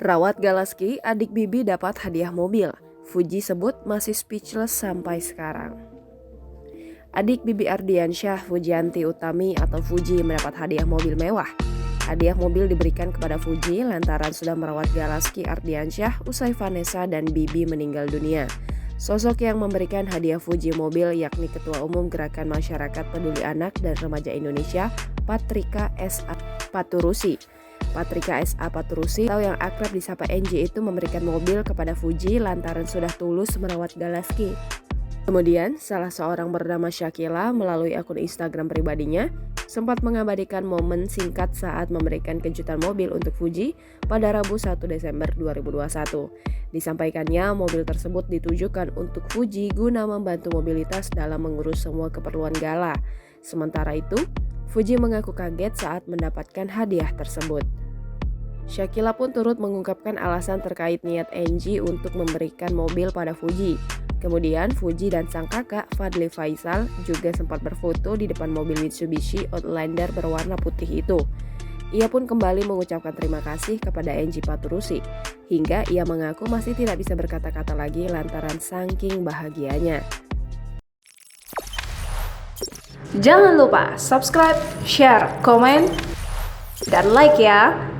Rawat Galaski, adik Bibi dapat hadiah mobil. Fuji sebut masih speechless sampai sekarang. Adik Bibi Ardiansyah, Fujianti Utami atau Fuji mendapat hadiah mobil mewah. Hadiah mobil diberikan kepada Fuji lantaran sudah merawat Galaski Ardiansyah usai Vanessa dan Bibi meninggal dunia. Sosok yang memberikan hadiah Fuji mobil yakni Ketua Umum Gerakan Masyarakat Peduli Anak dan Remaja Indonesia, Patrika S.A. Paturusi. Patrika S.A. Paturusi atau yang akrab disapa Angie itu memberikan mobil kepada Fuji lantaran sudah tulus merawat Galaski. Kemudian, salah seorang bernama Syakila melalui akun Instagram pribadinya sempat mengabadikan momen singkat saat memberikan kejutan mobil untuk Fuji pada Rabu 1 Desember 2021. Disampaikannya mobil tersebut ditujukan untuk Fuji guna membantu mobilitas dalam mengurus semua keperluan Gala. Sementara itu, Fuji mengaku kaget saat mendapatkan hadiah tersebut. Syakila pun turut mengungkapkan alasan terkait niat Angie untuk memberikan mobil pada Fuji. Kemudian Fuji dan sang kakak Fadli Faisal juga sempat berfoto di depan mobil Mitsubishi Outlander berwarna putih itu. Ia pun kembali mengucapkan terima kasih kepada Angie Paturusi, hingga ia mengaku masih tidak bisa berkata-kata lagi lantaran saking bahagianya. Jangan lupa subscribe, share, komen, dan like ya!